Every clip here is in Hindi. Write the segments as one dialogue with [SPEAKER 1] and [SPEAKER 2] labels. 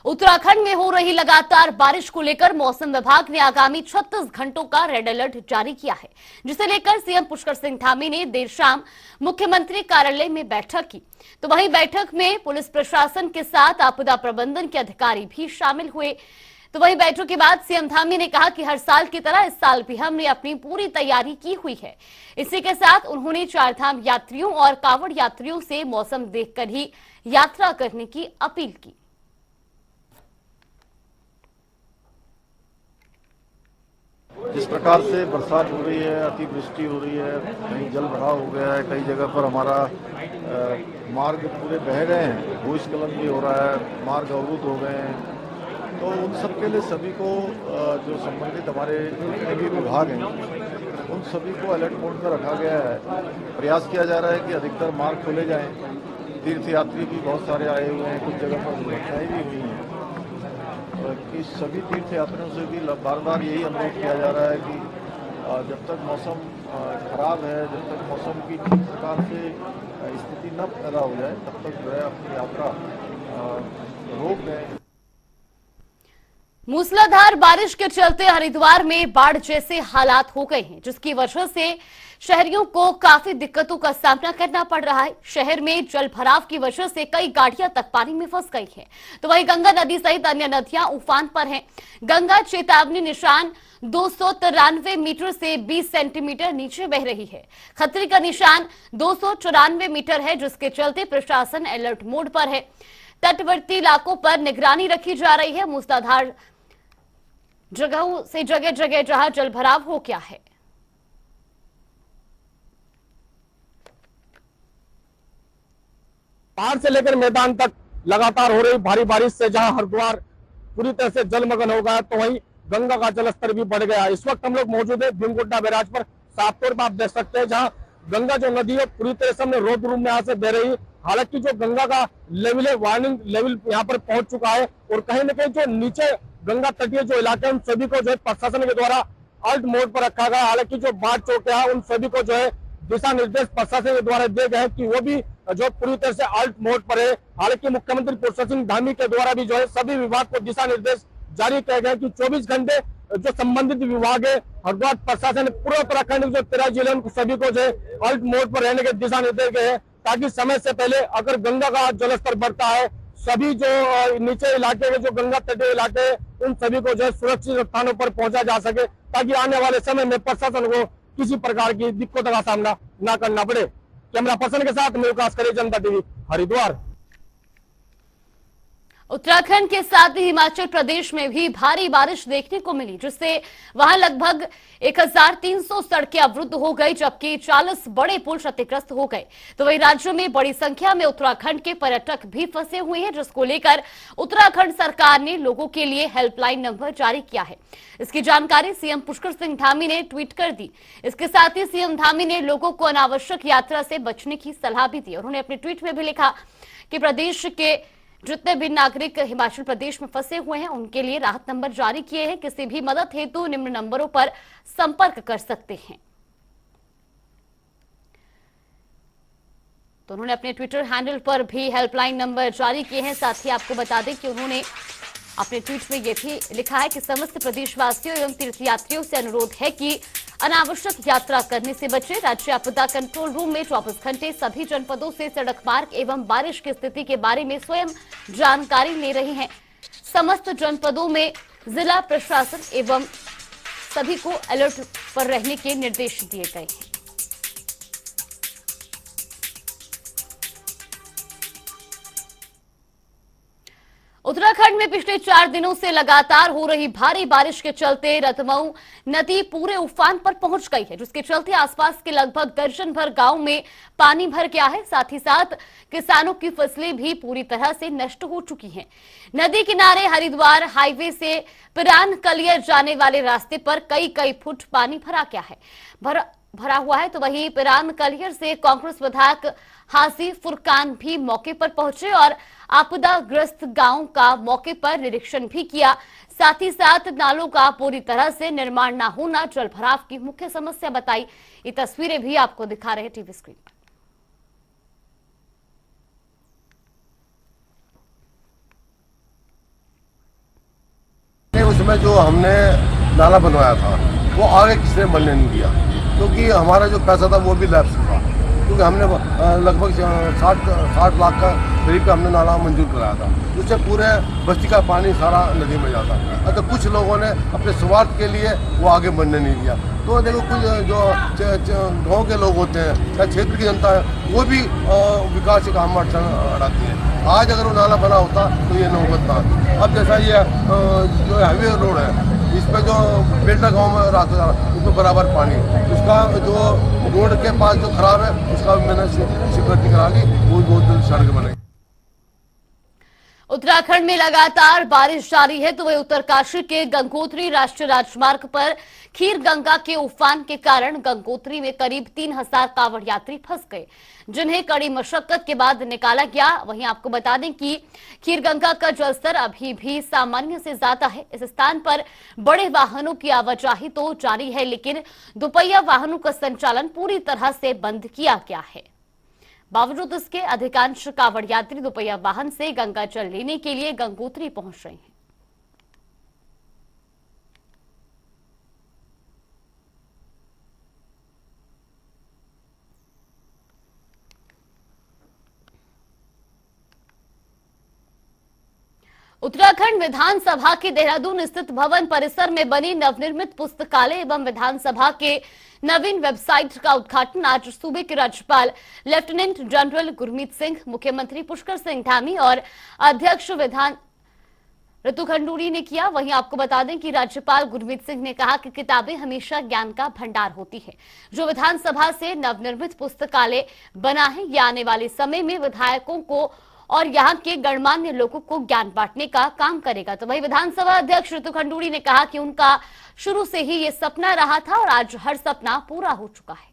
[SPEAKER 1] उत्तराखंड में हो रही लगातार बारिश को लेकर मौसम विभाग ने आगामी 36 घंटों का रेड अलर्ट जारी किया है, जिसे लेकर सीएम पुष्कर सिंह धामी ने देर शाम मुख्यमंत्री कार्यालय में बैठक की। तो वहीं बैठक में पुलिस प्रशासन के साथ आपदा प्रबंधन के अधिकारी भी शामिल हुए। तो वहीं बैठक के बाद सीएम धामी ने कहा कि हर साल की तरह इस साल भी हमने अपनी पूरी तैयारी की हुई है। इसी के साथ उन्होंने चारधाम यात्रियों और कांवड़ यात्रियों से मौसम देखकर ही यात्रा करने की अपील की।
[SPEAKER 2] जिस प्रकार से बरसात हो रही है, अतिवृष्टि हो रही है, कहीं जल भराव हो गया है, कई जगह पर हमारा मार्ग पूरे बह गए हैं, भूस्खलन भी हो रहा है, मार्ग अवरुद्ध हो गए हैं। तो उन सब के लिए सभी को जो संबंधित हमारे जितने भी विभाग हैं उन सभी को अलर्ट मोड पर रखा गया है। प्रयास किया जा रहा है कि अधिकतर मार्ग खोले जाएं। तीर्थ यात्री भी बहुत सारे आए हुए हैं, कुछ जगह पर दुर्घटनाएं भी हुई हैं कि सभी तीर्थ यात्रियों से भी बार बार यही अनुरोध किया जा रहा है कि जब तक मौसम खराब है, जब तक मौसम की ठीक प्रकार से स्थिति न पैदा हो जाए, तब तक जो है अपनी यात्रा रोक दें।
[SPEAKER 1] मूसलाधार बारिश के चलते हरिद्वार में बाढ़ जैसे हालात हो गए हैं, जिसकी वजह से शहरियों को काफी दिक्कतों का सामना करना पड़ रहा है। शहर में जल भराव की वजह से कई गाड़ियां तक पानी में फंस गई हैं। तो वहीं गंगा नदी सहित अन्य नदियां उफान पर हैं। गंगा चेतावनी निशान 293 मीटर से 20 सेंटीमीटर नीचे बह रही है। खतरे का निशान 294 मीटर है, जिसके चलते प्रशासन अलर्ट मोड पर है। तटवर्ती इलाकों पर निगरानी रखी जा रही है। मूसलाधार जगहों से जगह जगह जहां जल भराव हो गया है।
[SPEAKER 3] पहाड़ से लेकर मैदान तक लगातार हो रही भारी बारिश से जहां हरिद्वार पूरी तरह से जलमग्न हो गया, तो वहीं गंगा का जलस्तर भी बढ़ गया। इस वक्त हम लोग मौजूद है भीमगुड्डा बैराज पर। साफ तौर पर आप देख सकते हैं जहां गंगा जो नदी है पूरी तरह से हमने रौद्र रूप में यहाँ से बह रही है। हालांकि जो गंगा का लेवल है, वार्निंग लेवल यहाँ पर पहुंच चुका है और कहीं न कहीं जो नीचे गंगा तटीय जो इलाके हैं उन सभी को जो है प्रशासन के द्वारा अलर्ट मोड पर रखा गया। हालांकि जो बाढ़ चौकियां हैं उन सभी को जो है दिशा निर्देश प्रशासन के द्वारा दिए गए हैं कि वो भी जो पूरी तरह से अलर्ट मोड पर है। हालांकि मुख्यमंत्री पुष्कर सिंह धामी के द्वारा भी जो है सभी विभाग को दिशा निर्देश जारी किए गए कि 24 घंटे जो संबंधित विभाग है हरिद्वार प्रशासन पूरे उत्तराखंड के जो 13 जिले उनको सभी को जो है अलर्ट मोड पर रहने के दिशा निर्देश गए हैं, ताकि समय से पहले अगर गंगा का जलस्तर बढ़ता है सभी जो नीचे इलाके के जो गंगा तटीय इलाके हैं उन सभी को जो है सुरक्षित स्थानों पर पहुंचा जा सके, ताकि आने वाले समय में प्रशासन को किसी प्रकार की दिक्कतों का सामना न करना पड़े। कैमरा पर्सन के साथ मैं विकास करे, जनता टीवी, हरिद्वार।
[SPEAKER 1] उत्तराखंड के साथ ही हिमाचल प्रदेश में भी भारी बारिश देखने को मिली, जिससे वहां लगभग 1300 सड़कें अवरुद्ध हो गई, जबकि 40 बड़े पुल क्षतिग्रस्त हो गए। तो वहीं राज्य में बड़ी संख्या में उत्तराखंड के पर्यटक भी फंसे हुए हैं, जिसको लेकर उत्तराखंड सरकार ने लोगों के लिए हेल्पलाइन नंबर जारी किया है। इसकी जानकारी सीएम पुष्कर सिंह धामी ने ट्वीट कर दी। इसके साथ ही सीएम धामी ने लोगों को अनावश्यक यात्रा से बचने की सलाह भी दी। उन्होंने अपने ट्वीट में भी लिखा कि प्रदेश के जितने भी नागरिक हिमाचल प्रदेश में फंसे हुए हैं उनके लिए राहत नंबर जारी किए हैं। किसी भी मदद हेतु निम्न नंबरों पर संपर्क कर सकते हैं। तो उन्होंने अपने ट्विटर हैंडल पर भी हेल्पलाइन नंबर जारी किए हैं। साथ ही आपको बता दें कि उन्होंने अपने ट्वीट में यह भी लिखा है कि समस्त प्रदेशवासियों एवं तीर्थयात्रियों से अनुरोध है कि अनावश्यक यात्रा करने से बचे। राज्य आपदा कंट्रोल रूम में 24 घंटे सभी जनपदों से सड़क मार्ग एवं बारिश की स्थिति के बारे में स्वयं जानकारी ले रहे हैं। समस्त जनपदों में जिला प्रशासन एवं सभी को अलर्ट पर रहने के निर्देश दिए गए हैं। उत्तराखंड में पिछले 4 दिनों से लगातार हो रही भारी बारिश के चलते रतमऊ नदी पूरे उफान पर पहुंच गई है, जिसके चलते आसपास के लगभग दर्जन भर गांव में पानी भर गया है। साथ ही साथ किसानों की फसलें भी पूरी तरह से नष्ट हो चुकी हैं। नदी किनारे हरिद्वार हाईवे से पिरान कलियर जाने वाले रास्ते पर कई फुट पानी भरा हुआ है। तो वहीं पिरान कलियर से कांग्रेस विधायक हाजी फुरकान भी मौके पर पहुंचे और आपदाग्रस्त गांव का मौके पर निरीक्षण भी किया। साथ ही साथ नालों का पूरी तरह से निर्माण न होना जल भराव की मुख्य समस्या बताई। ये तस्वीरें भी आपको दिखा रहे हैं टीवी स्क्रीन पर।
[SPEAKER 4] उसमें जो हमने नाला बनवाया था वो आगे किसने बनने नहीं दिया, क्योंकि हमारा जो पैसा था वो भी लैप्स हुआ, क्योंकि हमने लगभग 60 लाख का करीब का हमने नाला मंजूर कराया था, जिससे पूरे बस्ती का पानी सारा नदी में जाता। तो कुछ लोगों ने अपने स्वार्थ के लिए वो आगे बढ़ने नहीं दिया। तो देखो कुछ जो गाँव के लोग होते हैं या क्षेत्र की जनता है वो भी विकास के काम में अड़ाती है। आज अगर वो नाला बना होता तो ये नौबत ना आती। अब जैसा ये जो हाईवे रोड है इस पर जो बेटा गांव में रात उसमें बराबर पानी, उसका जो रोड के पास जो खराब है उसका मैंने सिक्योरिटी करा दी, वो बहुत जल्द सड़क बनेगी।
[SPEAKER 1] उत्तराखंड में लगातार बारिश जारी है तो वही उत्तरकाशी के गंगोत्री राष्ट्रीय राजमार्ग पर खीर गंगा के उफान के कारण गंगोत्री में करीब 3000 कांवड़ यात्री फंस गए, जिन्हें कड़ी मशक्कत के बाद निकाला गया। वहीं आपको बता दें कि खीर गंगा का जलस्तर अभी भी सामान्य से ज्यादा है। इस स्थान पर बड़े वाहनों की आवाजाही तो जारी है, लेकिन दोपहिया वाहनों का संचालन पूरी तरह से बंद किया गया है। बावजूद इसके अधिकांश कांवड़ यात्री दोपहिया वाहन से गंगा जल लेने के लिए गंगोत्री पहुंच रहे हैं। उत्तराखंड विधानसभा के देहरादून स्थित भवन परिसर में बनी नवनिर्मित पुस्तकालय एवं विधानसभा के नवीन वेबसाइट का उद्घाटन आज सूबे के राज्यपाल लेफ्टिनेंट जनरल गुरमीत सिंह, मुख्यमंत्री पुष्कर सिंह धामी और अध्यक्ष विधान ऋतु खंडूरी ने किया। वहीं आपको बता दें कि राज्यपाल गुरमीत सिंह ने कहा कि किताबें हमेशा ज्ञान का भंडार होती है। जो विधानसभा से नवनिर्मित पुस्तकालय बना है, यह आने वाले समय में विधायकों को और यहाँ के गणमान्य लोगों को ज्ञान बांटने का काम करेगा। तो वही विधानसभा अध्यक्ष ऋतु खंडूरी ने कहा कि उनका शुरू से ही ये सपना रहा था और आज हर सपना पूरा हो चुका है।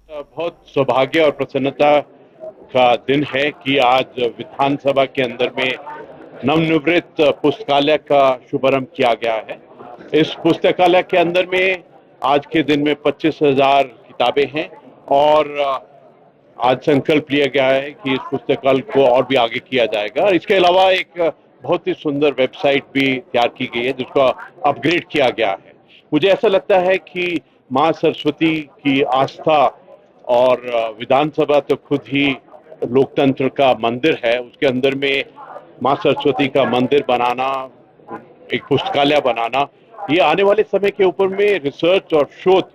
[SPEAKER 5] बहुत सौभाग्य और प्रसन्नता का दिन है कि आज विधानसभा के अंदर में नवनिर्मित पुस्तकालय का शुभारंभ किया गया है। इस पुस्तकालय के अंदर में आज के दिन में 25,000 किताबें हैं और आज संकल्प लिया गया है कि इस पुस्तकालय को और भी आगे किया जाएगा। इसके अलावा एक बहुत ही सुंदर वेबसाइट भी तैयार की गई है जिसको अपग्रेड किया गया है। मुझे ऐसा लगता है कि माँ सरस्वती की आस्था और विधानसभा तो खुद ही लोकतंत्र का मंदिर है, उसके अंदर में माँ सरस्वती का मंदिर बनाना, एक पुस्तकालय बनाना, ये आने वाले समय के ऊपर में रिसर्च और शोध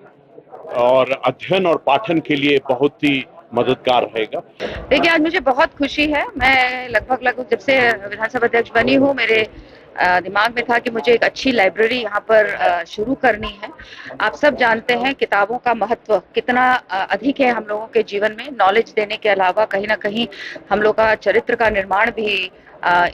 [SPEAKER 5] और अध्ययन और पाठन के लिए बहुत ही मददगार रहेगा।
[SPEAKER 6] देखिए, आज मुझे बहुत खुशी है। मैं लगभग जब से विधानसभा अध्यक्ष बनी हूँ, मेरे दिमाग में था कि मुझे एक अच्छी लाइब्रेरी यहाँ पर शुरू करनी है। आप सब जानते हैं किताबों का महत्व कितना अधिक है हम लोगों के जीवन में। नॉलेज देने के अलावा कहीं ना कहीं हम लोग का चरित्र का निर्माण भी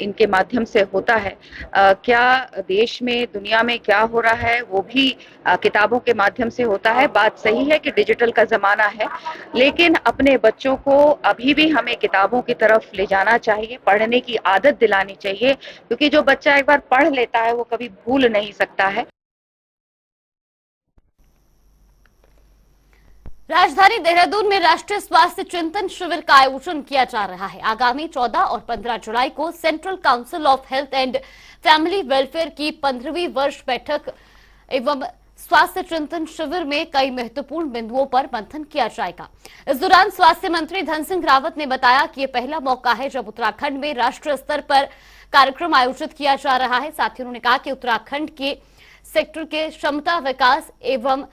[SPEAKER 6] इनके माध्यम से होता है। क्या देश में, दुनिया में क्या हो रहा है वो भी किताबों के माध्यम से होता है। बात सही है कि डिजिटल का जमाना है, लेकिन अपने बच्चों को अभी भी हमें किताबों की तरफ ले जाना चाहिए, पढ़ने की आदत दिलानी चाहिए, क्योंकि जो बच्चा एक बार पढ़ लेता है वो कभी भूल नहीं सकता है।
[SPEAKER 1] राजधानी देहरादून में राष्ट्रीय स्वास्थ्य चिंतन शिविर का आयोजन किया जा रहा है। आगामी 14 और 15 जुलाई को central council of health and family welfare की 15वीं वर्ष बैठक एवं स्वास्थ्य चिंतन शिविर में कई महत्वपूर्ण बिंदुओं पर मंथन किया जाएगा। इस दौरान स्वास्थ्य मंत्री धन सिंह रावत ने बताया कि यह पहला मौका है जब उत्तराखंड में राष्ट्रीय स्तर पर कार्यक्रम आयोजित किया जा रहा है। साथ ही उन्होंने कहा कि उत्तराखंड के सेक्टर के क्षमता विकास एवं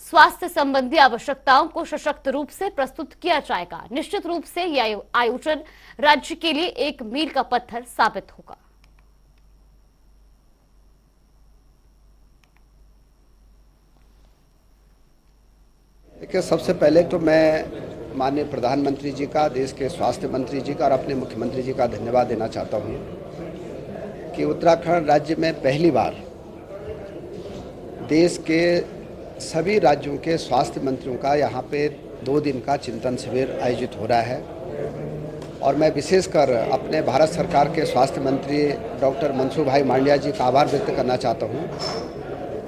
[SPEAKER 1] स्वास्थ्य संबंधी आवश्यकताओं को सशक्त रूप से प्रस्तुत किया जाएगा। निश्चित रूप से यह आयोजन राज्य के लिए एक मील का पत्थर साबित होगा।
[SPEAKER 7] देखिए, सबसे पहले तो मैं माननीय प्रधानमंत्री जी का, देश के स्वास्थ्य मंत्री जी का और अपने मुख्यमंत्री जी का धन्यवाद देना चाहता हूँ कि उत्तराखंड राज्य में पहली बार देश के सभी राज्यों के स्वास्थ्य मंत्रियों का यहाँ पे 2 दिन का चिंतन शिविर आयोजित हो रहा है। और मैं विशेषकर अपने भारत सरकार के स्वास्थ्य मंत्री डॉक्टर मनसुख भाई मांडविया जी का आभार व्यक्त करना चाहता हूँ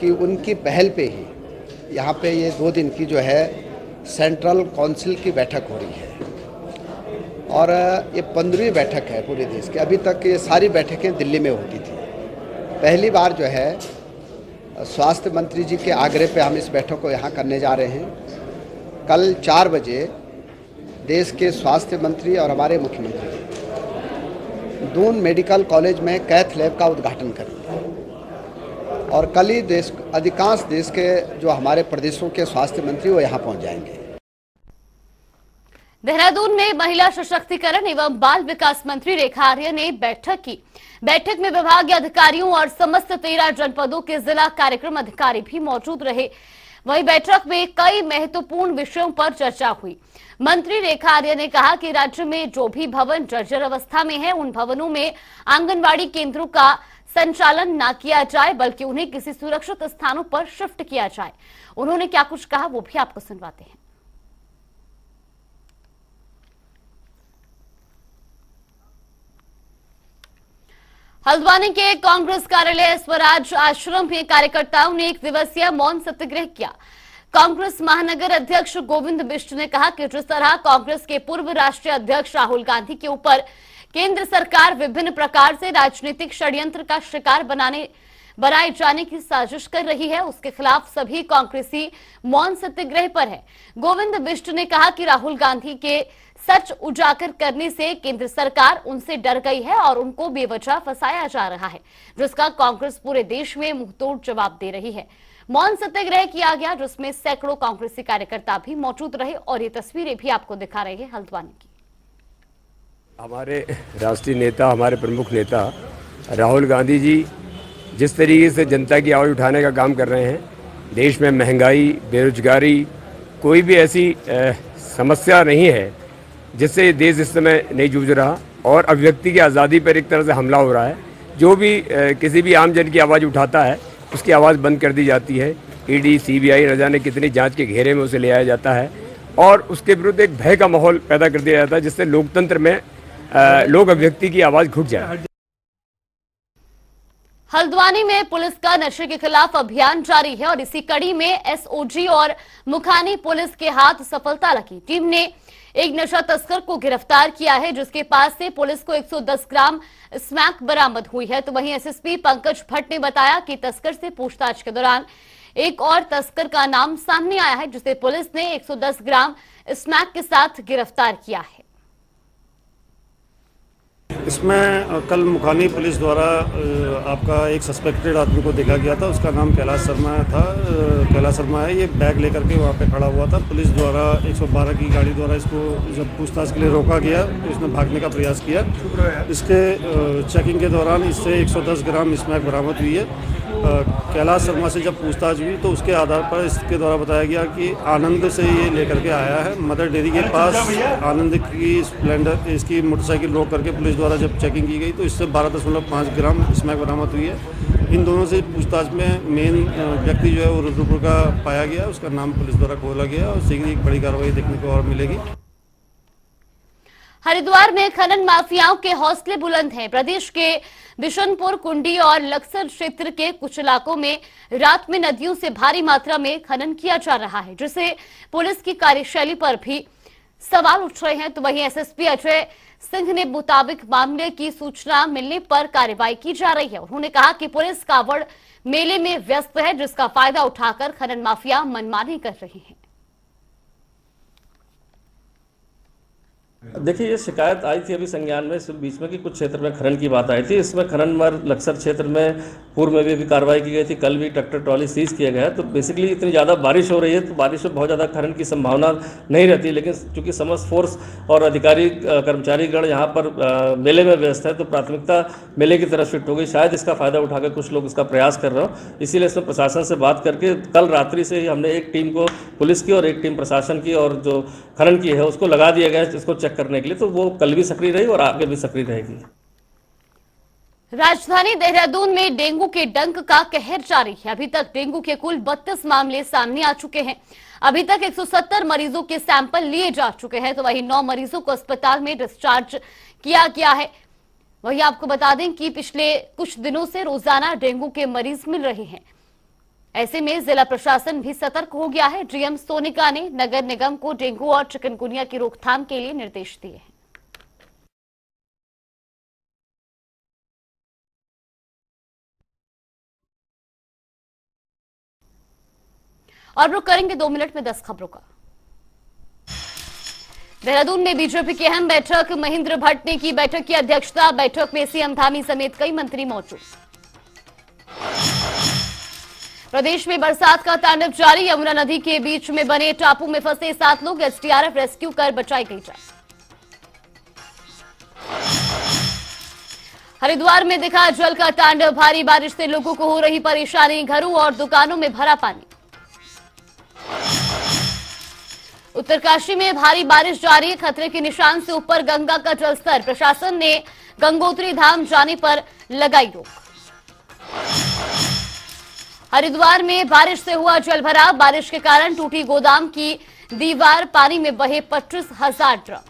[SPEAKER 7] कि उनकी पहल पे ही यहाँ पे ये 2 दिन की जो है सेंट्रल काउंसिल की बैठक हो रही है और ये 15वीं बैठक है पूरे देश की। अभी तक ये सारी बैठकें दिल्ली में होती थी। पहली बार जो है स्वास्थ्य मंत्री जी के आग्रह पे हम इस बैठक को यहाँ करने जा रहे हैं। कल 4 बजे देश के स्वास्थ्य मंत्री और हमारे मुख्यमंत्री दून मेडिकल कॉलेज में कैथ लैब का उद्घाटन करेंगे और कल ही अधिकांश देश के जो हमारे प्रदेशों के स्वास्थ्य मंत्री वो यहाँ पहुँच जाएंगे।
[SPEAKER 1] देहरादून में महिला सशक्तिकरण एवं बाल विकास मंत्री रेखा आर्य ने बैठक की। बैठक में विभागीय अधिकारियों और समस्त 13 जनपदों के जिला कार्यक्रम अधिकारी भी मौजूद रहे। वहीं बैठक में कई महत्वपूर्ण विषयों पर चर्चा हुई। मंत्री रेखा आर्य ने कहा कि राज्य में जो भी भवन जर्जर अवस्था में है उन भवनों में आंगनबाड़ी केंद्रों का संचालन न किया जाए बल्कि उन्हें किसी सुरक्षित स्थानों पर शिफ्ट किया जाए। उन्होंने क्या कुछ कहा वो भी आपको सुनवाते हैं। हल्द्वानी के कांग्रेस कार्यालय स्वराज आश्रम में कार्यकर्ताओं ने 1 दिवसीय मौन सत्याग्रह किया। कांग्रेस महानगर अध्यक्ष गोविंद बिष्ट ने कहा कि जिस तरह कांग्रेस के पूर्व राष्ट्रीय अध्यक्ष राहुल गांधी के ऊपर केंद्र सरकार विभिन्न प्रकार से राजनीतिक षड्यंत्र का शिकार बनाए जाने की साजिश कर रही है, उसके खिलाफ सभी कांग्रेसी मौन सत्याग्रह पर है। गोविंद बिष्ट ने कहा कि राहुल गांधी के सच उजागर करने से केंद्र सरकार उनसे डर गई है और उनको बेवजह फंसाया जा रहा है, जिसका कांग्रेस पूरे देश में मुंहतोड़ जवाब दे रही है। मौन सत्याग्रह किया गया जिसमें सैकड़ों कांग्रेसी कार्यकर्ता भी मौजूद रहे और ये तस्वीरें भी आपको दिखा रहे हैं हल्द्वानी की।
[SPEAKER 8] हमारे राष्ट्रीय नेता, हमारे प्रमुख नेता राहुल गांधी जी जिस तरीके से जनता की आवाज़ उठाने का काम कर रहे हैं, देश में महंगाई, बेरोजगारी, कोई भी ऐसी समस्या नहीं है जिससे देश इस समय नहीं जूझ रहा और अभिव्यक्ति की आज़ादी पर एक तरह से हमला हो रहा है। जो भी किसी भी आम जन की आवाज़ उठाता है उसकी आवाज़ बंद कर दी जाती है। ईडी, सीबीआई न जाने कितनी जांच के घेरे में उसे ले आया जाता है और उसके विरुद्ध एक भय का माहौल पैदा कर दिया जाता है जिससे लोकतंत्र में लोक अभिव्यक्ति की आवाज़ घुट जाए।
[SPEAKER 1] हल्द्वानी में पुलिस का नशे के खिलाफ अभियान जारी है और इसी कड़ी में एसओजी और मुखानी पुलिस के हाथ सफलता लगी। टीम ने एक नशा तस्कर को गिरफ्तार किया है जिसके पास से पुलिस को 110 ग्राम स्मैक बरामद हुई है। तो वहीं एसएसपी पंकज भट्ट ने बताया कि तस्कर से पूछताछ के दौरान एक और तस्कर का नाम सामने आया है जिसे पुलिस ने 110 ग्राम स्मैक के साथ गिरफ्तार किया है।
[SPEAKER 9] इसमें कल मुखानी पुलिस द्वारा आपका एक सस्पेक्टेड आदमी को देखा गया था, उसका नाम कैलाश शर्मा था। कैलाश शर्मा है, ये बैग लेकर के वहाँ पे खड़ा हुआ था। पुलिस द्वारा 112 की गाड़ी द्वारा इसको जब पूछताछ के लिए रोका गया तो इसने भागने का प्रयास किया। इसके चेकिंग के दौरान इससे 110 ग्राम स्मैक बरामद हुई है। कैलाश शर्मा से जब पूछताछ हुई तो उसके आधार पर इसके द्वारा बताया गया कि आनंद से ये लेकर के आया है। मदर डेयरी के पास आनंद की स्प्लेंडर इसकी मोटरसाइकिल रोक करके पुलिस द्वारा जब चेकिंग की गई तो इससे 12.5 ग्राम स्मैक बरामद हुई है। इन दोनों से पूछताछ में मेन व्यक्ति जो है वो रुद्रपुर का पाया गया, उसका नाम पुलिस द्वारा खोला गया और शीघ्र एक बड़ी कार्रवाई देखने को और मिलेगी।
[SPEAKER 1] हरिद्वार में खनन माफियाओं के हौसले बुलंद हैं। प्रदेश के बिशनपुर, कुंडी और लक्सर क्षेत्र के कुछ इलाकों में रात में नदियों से भारी मात्रा में खनन किया जा रहा है जिससे पुलिस की कार्यशैली पर भी सवाल उठ रहे हैं। तो वहीं एसएसपी अजय सिंह ने मुताबिक मामले की सूचना मिलने पर कार्रवाई की जा रही है। उन्होंने कहा कि पुलिस कावड़ मेले में व्यस्त है जिसका फायदा उठाकर खनन माफिया मनमानी कर रहे हैं।
[SPEAKER 10] देखिए, ये शिकायत आई थी अभी संज्ञान में इस बीच में कि कुछ क्षेत्र में खनन की बात आई थी। इसमें खनन लक्सर क्षेत्र में पूर्व में भी कार्रवाई की गई थी। कल भी ट्रैक्टर ट्रॉली सीज किया गया है। तो बेसिकली इतनी ज़्यादा बारिश हो रही है तो बारिश में बहुत ज़्यादा खनन की संभावना नहीं रहती, लेकिन चूंकि समस्त फोर्स और अधिकारी कर्मचारीगण यहाँ पर मेले में व्यस्त है तो प्राथमिकता मेले की तरफ शिफ्ट हो गई। शायद इसका फ़ायदा उठाकर कुछ लोग इसका प्रयास कर रहे हो, इसीलिए इसमें प्रशासन से बात करके कल रात्रि से ही हमने एक टीम को पुलिस की और एक टीम प्रशासन की और जो खनन की है उसको लगा दिया गया है इसको चेक करने के लिए। तो वो कल भी सक्रिय रही और आगे भी सक्रिय रहेगी।
[SPEAKER 1] राजधानी देहरादून में डेंगू के डंक का कहर जारी है। अभी तक डेंगू के कुल 32 मामले सामने आ चुके हैं। अभी तक 170 मरीजों के सैंपल लिए जा चुके हैं। तो वहीं 9 मरीजों को अस्पताल में डिस्चार्ज किया गया है। वहीं आपको बता दें कि पिछले कुछ दिनों से रोजाना डेंगू के मरीज मिल रहे हैं। ऐसे में जिला प्रशासन भी सतर्क हो गया है। डीएम सोनिका ने नगर निगम को डेंगू और चिकनगुनिया की रोकथाम के लिए निर्देश दिए हैं। और रुक करेंगे 2 मिनट में 10 खबरों का। देहरादून में बीजेपी की अहम बैठक, महेंद्र भट्ट ने की बैठक की अध्यक्षता। बैठक में सीएम धामी समेत कई मंत्री मौजूद। प्रदेश में बरसात का तांडव जारी, यमुना नदी के बीच में बने टापू में फंसे 7 लोग, एसडीआरएफ रेस्क्यू कर बचाई गई जान। हरिद्वार में दिखा जल का तांडव, भारी बारिश से लोगों को हो रही परेशानी, घरों और दुकानों में भरा पानी। उत्तरकाशी में भारी बारिश जारी, खतरे के निशान से ऊपर गंगा का जलस्तर, प्रशासन ने गंगोत्री धाम जाने पर लगाई रोक। हरिद्वार में बारिश से हुआ जलभराव, बारिश के कारण टूटी गोदाम की दीवार, पानी में बहे 25,000 ड्रम।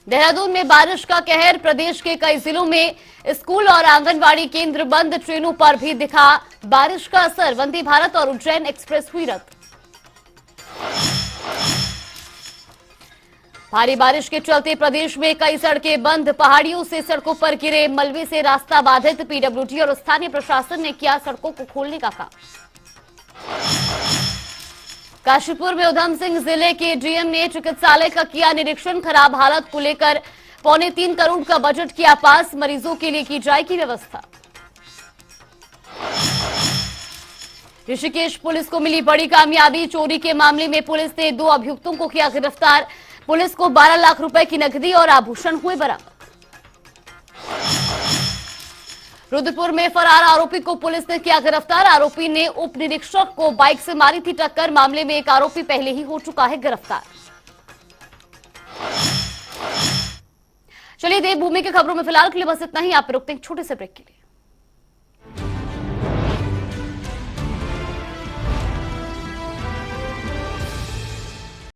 [SPEAKER 1] देहरादून में बारिश का कहर, प्रदेश के कई जिलों में स्कूल और आंगनवाड़ी केंद्र बंद, ट्रेनों पर भी दिखा बारिश का असर, वंदे भारत और उज्जैन एक्सप्रेस हुई रद्द। भारी बारिश के चलते प्रदेश में कई सड़कें बंद, पहाड़ियों से सड़कों पर गिरे मलबे से रास्ता बाधित, पीडब्ल्यूडी और स्थानीय प्रशासन ने किया सड़कों को खोलने का काम। काशीपुर में उधम सिंह जिले के डीएम ने चिकित्सालय का किया निरीक्षण, खराब हालत को लेकर 3.25 करोड़ का बजट किया पास, मरीजों के लिए की जाएगी व्यवस्था। ऋषिकेश पुलिस को मिली बड़ी कामयाबी, चोरी के मामले में पुलिस ने 2 अभियुक्तों को किया गिरफ्तार, पुलिस को 12 लाख रुपए की नकदी और आभूषण हुए बरामद। रुद्रपुर में फरार आरोपी को पुलिस ने किया गिरफ्तार, आरोपी ने उप निरीक्षक को बाइक से मारी थी टक्कर, मामले में एक आरोपी पहले ही हो चुका है गिरफ्तार। चलिए देवभूमि की खबरों में फिलहाल के लिए बस इतना ही, आप रुकते हैं छोटे से ब्रेक के लिए।